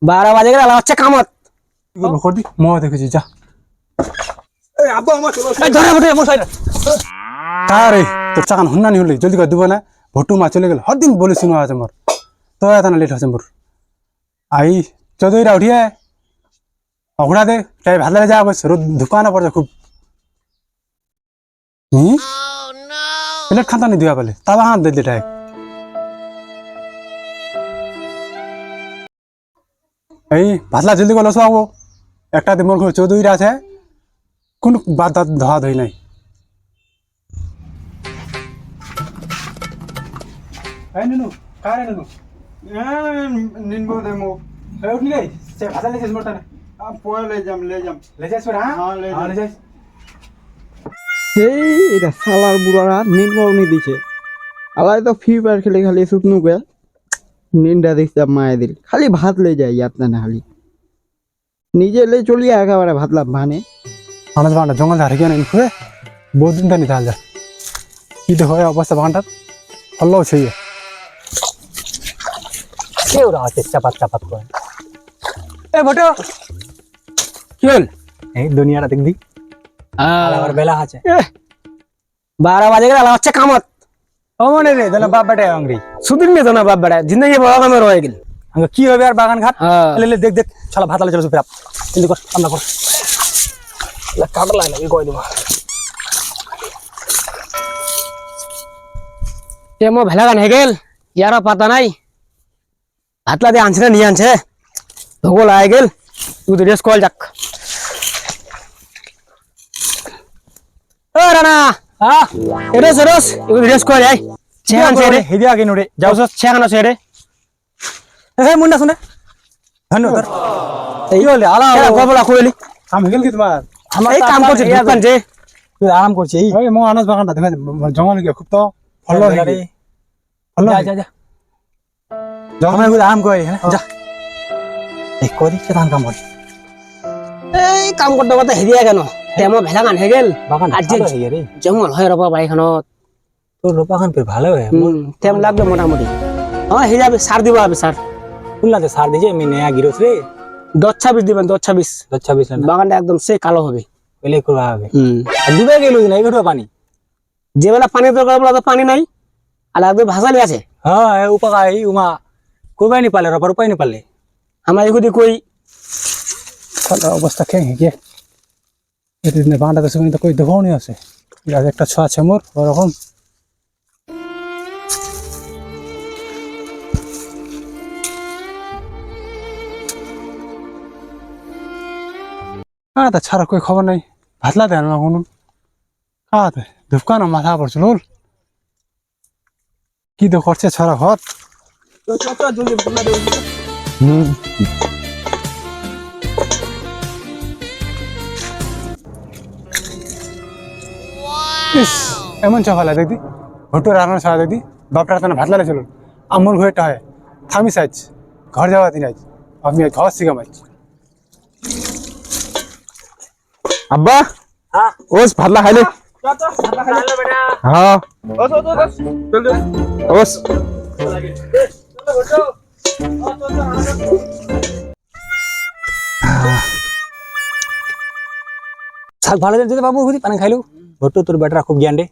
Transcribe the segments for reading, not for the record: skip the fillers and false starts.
12 বাজে গেলে আলা হচ্ছে কামত কি করবো করদি ম দেখেছি যা এই আব্বা আমার ধরে বটে আমার সাইড আরে তোর চাকান হুন্নানি হলি জলদি করে দিব না ভটু মা চলে গেল হরদিন বলে শুনো আছে মোর তো এত লেট হচ্ছে মোর আই চৌধুরীরা উঠিয়ে অঘড়া দে তাই ভালো যা বস রোদ দোকানে পড়ছে খুব প্লেট খাতা নি দিয়া বলে তাবা হাত দে দিটাই এই ভাতলা জলদি করে লসো একটা মোর ঘর চৌধুরীরা আছে কোন বাদ ধোয়া ধই নাই এই নুনু কারে নুনু নিনবো দে মো এই উঠলি রে সে ভাতা লেছিস মোর তানে পয় ले जाम ले जाइस पर हां हाँ, ले जाम। ले जाइस সেই এটা শালার বুড়ারা নির্মলনি দিছে আলাই তো ফ্রি ফায়ার খেলে খালি শুকনো গে নিন্দা দেখছে মায়ে দিল খালি ভাত লে যায় ইয়াতনা না খালি নিজে লে চলিয়া একেবারে ভাতলাম মানে আনাজ বান্ডা জঙ্গল ধারে কেন ইনফুয়ে বহুত দিন তানি তাল যা কি দেখো এই অবস্থা বান্ডার হল্লো ছেয়ে কেউ রাতে চাপাত করে এ বটো কি হল এই দুনিয়াটা দেখবি আলার বেলা আছে 12 বাজে গেলে আলা হচ্ছে কামত ও মনে রে দলে বাপ বেটা আংরি সুদিন নিয়ে না বাপ বেড়া জিন্দগি বড় কামে রয়ে গেল আঙ্গ কি হবে আর বাগান ঘাট লে লে দেখ দেখ শালা ভাত আলে চলো ফেরাপ কিন্তু কর আমরা কর কাটা লাগে কি কই দেব মো ভেলা গান হে গেল ইয়ারও পাতা নাই হাতলা দিয়ে আনছে না নিয়ে আনছে ভগল আয় গেল তুই রেস কল যাক ও রানা হ্যাঁ এরস রেস কল যাই চেহান ছেড়ে হেদিয়া কেন রে যাও চেহান ছেড়ে হে মুন্না শুনে ধন্যবাদ এই হলে আলা গবলা কইলি কাম হয়ে গেল কি তোমার এই কাম করছে দোকান যে তুই আরাম করছিস এই মো আনাজ বাগানটা দেখা জঙ্গল গিয়ে খুব তো হল্লো হয়ে গেল হল্লো যা যা জঙ্গল গুলো আরাম করে হ্যাঁ যা এই কদি কে ধান কাম করে এই কাম করতে করতে হেরিয়া কেন তেমন ভেলা গান হে গেল বাগান আর যে ভালো হয়ে রে জঙ্গল হয় রবা বাড়িখানত তোর বাগান পে ভালো হয় তেম লাগবে মোটামুটি হ্যাঁ হে যাবে সার দিব হবে সার কুল্লাতে সার দিছে আমি নয়া গিরস রে 10-26 দিবেন 10-26 26 না বাগানটা একদম সে কালো হবে পেলে করবা হবে ডুবে গেল না এই ঘটবা পানি যে বেলা পানি দরকার বলা তো পানি নাই আর একদম ভাসালি আছে হ্যাঁ এই উপকার এই উমা কোবাই নি পালে রবার উপায় নি পালে আমরা এগুদি কই অবস্থা খেয়ে গিয়ে এদিন বাঁধাতে সময় তো কই দেখাও নি আছে আজ একটা ছোঁয়া আছে মোর ওরকম হ্যাঁ তা ছাড়া কই খবর নাই ভাতলা দেন না কোনো হ্যাঁ ধুপকানো মাথা পড়ছিল কি তো করছে ছাড়া ঘর হুম ইস এমন চাফালা দেখদি ভোটো রান্না ছাড়া দেখদি বাপরা তানে ভাত লালে চলো আমুল ঘুরেটা হয় থামি সাইজ ঘর যাওয়া দিন আজ আমি ঘর শিখাম আজ আব্বা হ্যাঁ ওস ভাতলা খাইলে হ্যাঁ ওস শাক ভালো দিতে বাবু হুদি পানি খাইলু ভোটো তোর বেটারা খুব জ্ঞান রে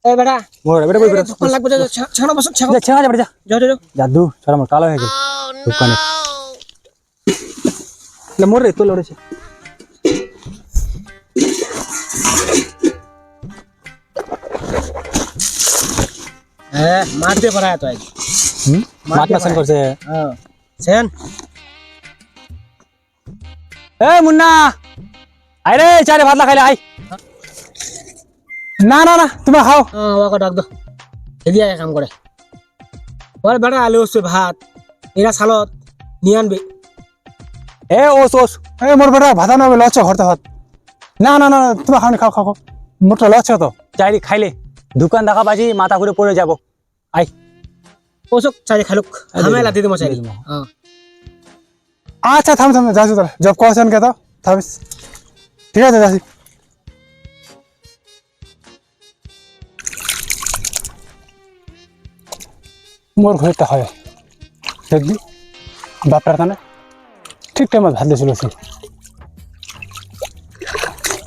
এই বেটা মোর বেটা কই বেটা কোন লাগবে ছাড়ো বসো ছাড়ো যা ছেড়া যা বেটা যাও যাও জাদু সারা মোর কালো হয়ে গেল দোকানে লে মোর রে তো লড়েছে হ্যাঁ মারতে পারায় তো আজ মাত মাসন করছে হ্যাঁ সেন এ মুন্না আই রে চারে ভাতলা খাইলে আই না না না তুমি খাও হ্যাঁ ওকে ডাক দাও এদিকে কাম করে ওর বেটা আলু হচ্ছে ভাত এরা সালত নিয়ে আনবে এ ওস ওস এ মোর বেটা ভাতা না লচ্ছে ঘরতে ভাত না না না তুমি খাও খাও খাও মোরটা লচ্ছে তো চাইরি খাইলে দোকান দেখা বাজি মাথা ঘুরে পড়ে যাব আই ওসব চাই খালুক হামেলা দিদি মশাই হ্যাঁ আচ্ছা থাম থাম যাচ্ছি তাহলে জব করছেন কে তো থামিস ঠিক আছে যাচ্ছি মোর ঘরটা হয় দেখবি বাপরা তানে ঠিক টাইমত ভাত দিছিল সি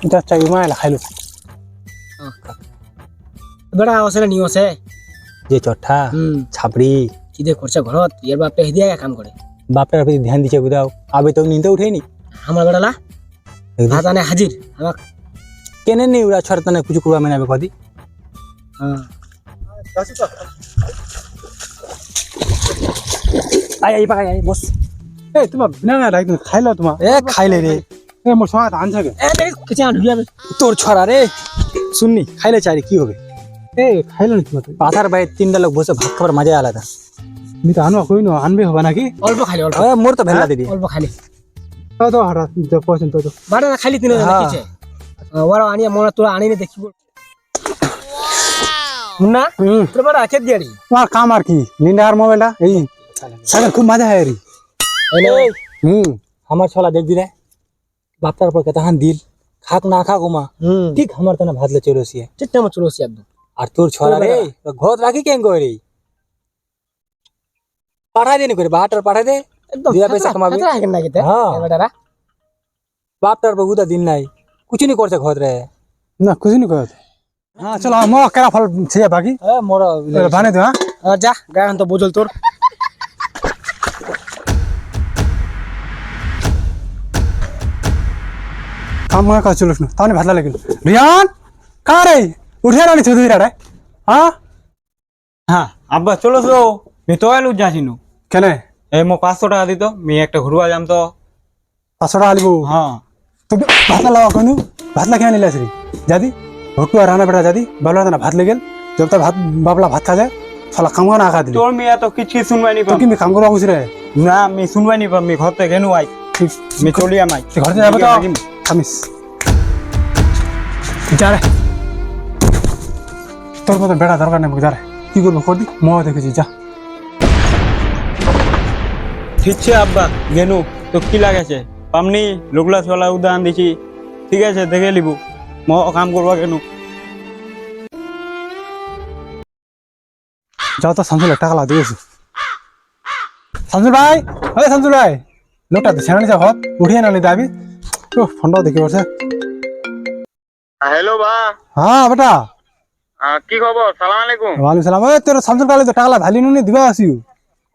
এটা চাই মাইলা খাইলো বেটা আছে না নিও আছে যে চট্টা ছাপড়ি চিদে করছে ঘরত এর বাপে হিদিয়া কাম করে বাপটার প্রতি ধ্যান দিছে বুঝাও আবে তো নিতে উঠেনি আমার বেটালা ভাত আনে হাজির আমার কেনে নি ওরা ছড়তানে কিছু করবা মেনাবে কদি আই আই পাকাই আই বস এই তোমার বিনা রাখ খাইলো তোমার এ খাইলে রে এ মোর সঙ্গে আনছে কে এ কিছু আন ঢুলিয়াবে তোর ছড়া রে শুননি খাইলে চাই কি হবে এই খাইলো না তোমার পাথার বাইরে তিনটা লোক বসে ভাত খাবার মজাই আলাদা আমি তো আনবা কই না আনবে হবে নাকি অল্প খালি অল্প মোর তো ভেলা দিদি অল্প খালি তো হারাত পছন্দ তো বাটা খালি তিন দেখিছে ওরা আনিয়া মনে তোরা আনিনি দেখিব মুন্না তোর বাটা আছে দিয়াড়ি তোমার কাম আর কি নিন্দার মোবাইলটা এই সাগর খুব মজা হয় রে আমার ছলা দেখ দিলে বাপটার পর কেতাহান দিল খাক না খাক ওমা ঠিক আমার তো না ভাতলে চলছিয়ে ঠিক টাইম চলছি একদম আর তোর ছড়া রে ঘর রাখি কেন কই রে পাঠাই দেনি করে বাহাটার পাঠাই দে একদম দিয়া পয়সা কামাবি রাখেন না কিতে হ্যাঁ বেটারা বাপটার বহুদা দিন নাই कुछ नहीं करছে ঘর রে না कुछ नहीं करत हां चलो मो केरा फल छे बाकी এ মোর बाने दो हां যা গায়ন তো বুঝল তোর काम का चलो न ताने भातला लेकिन रियान का रे उठे रानी चौधरी रे हां হ্যাঁ আব্বা চলো তো আমি তো এলু যাইছিনু কেনে এই মো 500 টাকা দিত আমি একটা ঘুরবা যাম তো 500 টাকা লিবো হ্যাঁ तो भातला लगा कोनु भातला क्या नहीं लासरी जादी भोटू राणा बेटा जादी बाबला ना भात ले गेल जब तक भात बाबला भात खा जाए साला काम ना खा दिली তোর মিয়া তো কিছু শুনবাই নি तो कि मैं काम करवा कुछ रे না আমি শুনবাই নি আমি ঘরতে গেনু আই আমি চলি আমাই घर से जाबो तो खामिस जा रे তোর মত বেটা দরকার নেই যা রে কি করব কর দি মো দেখেছি যা ঠিক আছে আব্বা গেনু তো কি লাগেছে পামনি লোকলা ছলা উদাহরণ দিছি ঠিক আছে দেখে লিবু ম কাম করবা গেনু যাও তো শামসুল টাকা লা দিয়েছি শামসুল ভাই ওই শামসুল ভাই লোকটা তো ছেড়ে যা হত উঠিয়ে না দাবি ও ফোনটাও দেখি বসে हेलो बा হ্যাঁ বেটা की खबर सलाम अलैकुम ওয়ালাইকুম সালাম ওই তোর শামসুল কালে তো টাকা লা ধালি নুনি দিবা আসিও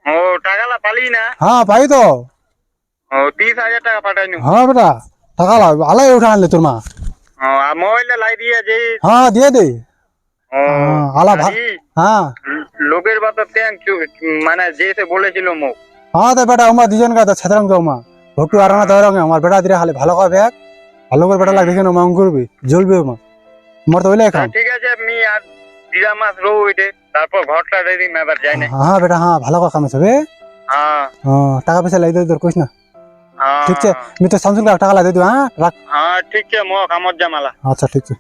ओ टाकाला पाली ना হ্যাঁ পাই তো ओ 30,000 टाका पाठाइनु হ্যাঁ বেটা টাকা লা আলাই উঠা আনলে তোর মা ओ आ मोबाइल लाई दिए जे হ্যাঁ দিয়ে দে ओ হ্যাঁ আলা ভাত আরে, হ্যাঁ লোকের বাত ট্যাঙ্ক মানে যেতে বলেছিল মোক হ্যাঁ তো বেটা আমার দুজন কা তো ছেদরং তো মা ভটু আর না দরং আমার বেটা দিরে খালি ভালো করে ব্যাগ ভালো করে বেটা লাগে কেন মাং করবি জ্বলবে মা মর তো হইলে খাম ঠিক আছে আমি আর দিদা মাস রো হইতে তারপর ঘরটা রেডি মেবার যাই না হ্যাঁ বেটা হ্যাঁ ভালো করে খামে সবে হ্যাঁ হ্যাঁ টাকা পয়সা লাই দে তোর কইস না হ্যাঁ ঠিক আছে আমি তো শামসুল কা টাকা লাই দে হ্যাঁ রাখ হ্যাঁ ঠিক আছে মো কামত জামালা আচ্ছা ঠিক আছে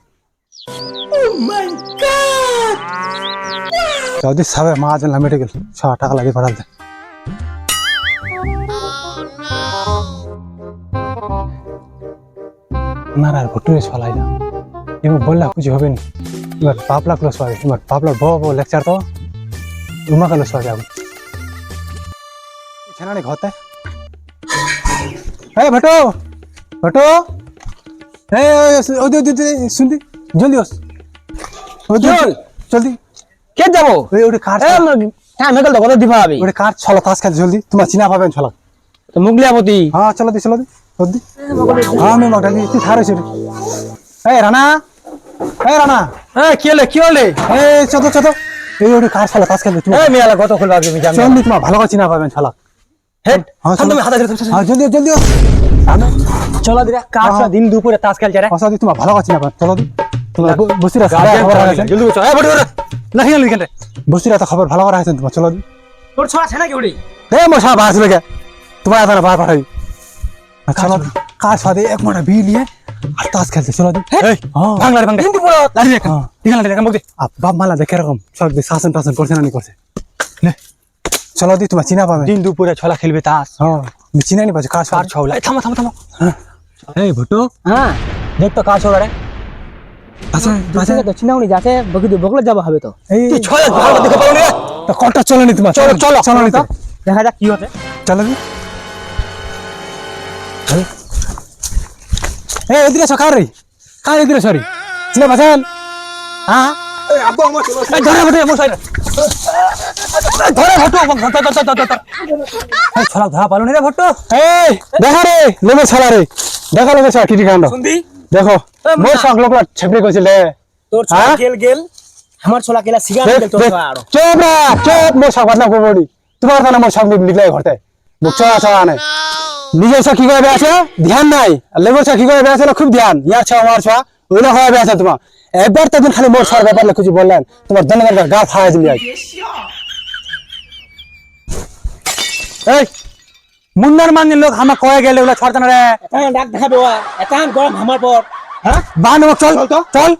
যদি সাবে মা আজ লামেটে গেল 6 টাকা লাগে পাঠাল দে না আর ভটুরে ছলাই না এবার বললা কিছু হবে না এবার পাপলা ক্লোজ হবে এবার পাপলা বড় লেকচার তো রুমা ক্লোজ হবে যাবো ছানানি ঘতে এই ভটো ভটো এই ওই শুনতি জলদি আস চল। জলদি কে যাবো ওই ওটা কার হ্যাঁ মেকল তো কত দিবা আবি ওটা কার ছলা তাস খেতে জলদি তোমার চিনা পাবেন ছলা তো মুগলিয়াপতি হ্যাঁ চলো দি জলদি হ্যাঁ আমি মগটা দি তুই থারে ছিল এই রানা হ্যাঁ কি হলে এই চতো এই ওটা কার ছলা তাস খেতে তুমি এই মিয়ালা কত খুলবা তুমি জানো জলদি তোমার ভালো করে চিনা পাবেন ছলা হেড হ্যাঁ তুমি হাতে হ্যাঁ জলদি আমি চলো দিরা কাজ দিন দুপুরে তাস খেলছে রে অসাদি তোমার ভালো করে চিনা পাবেন চলো দি তোমার বসিরা খবর আছে জলদি চল এই বড় নাহি লিখেন রে বসিরা তো খবর ভালো করে আছে তোমার চলো দি তোর ছোড়া আছে নাকি ওড়ি দে মশা বাস লগে তোমার আদানা বার পাঠাই চলো কার সাথে এক মাটা বি নিয়ে আর তাস খেলতে চলো দি এই হ্যাঁ বাংলা দিন দুপুরে দাঁড়িয়ে রাখ হ্যাঁ। দিখানা রে কামক দে বাপ মালা দেখে এরকম সব শাসন টাসন করছে না নি করছে নে চলো দি তোমার চিনা পাবে দিন দুপুরে ছলা খেলবে তাস হ্যাঁ আমি চিনা নি পাচ্ছি কার কার সাথে ছলা এই থামো এই ভটু হ্যাঁ দেখ তো কাজ হবে রে আচ্ছা আচ্ছা তো চিনাউনি যাচ্ছে বগলে যাবা হবে তো এই তুই ছলা ভালো দেখে পারো না তো কটা চলো নি তোমার চলো নি তো দেখা যাক কি হচ্ছে চলো দি এ এদিকে এসো কার রে কার এদিকে সরি চিনে পাচ্ছেন হ্যাঁ এই ধরে বটে মশাই ধরে ভট্টু ছড়া ধরা পালো রে ভট্টু এই দেখা রে লেমে ছড়া রে দেখা লেমে ছড়া কিটি কাণ্ড শুনবি দেখো মোর সঙ্গ লোকলা ছেপড়ে কইছিল তোর ছোলা গেল গেল আমার ছোলা কেলা সিগার গেল তোর ছোলা আরো চুপ রা চুপ মোর সঙ্গ না করবি তোমার তো না মোর সঙ্গ নিকলাই ঘরতে মুখ ছড়া ছড়া নে নিজের সা কি করে আছে ধ্যান নাই আর লেবর সা কি করে আছে খুব ধ্যান ইয়ার ছা আমার ছা ওইলা হবে আছে তোমার এবার তো খালি মোর সর ব্যাপার কিছু বললেন তোমার জনগণের গা ফাড়া দিবি এই মুন্নার মানের লোক আমার কয়ে গেলে ওগুলা ছড়তানা রে ডাক দেখাবে এটা গরম আমার পর হ্যাঁ বান চল চল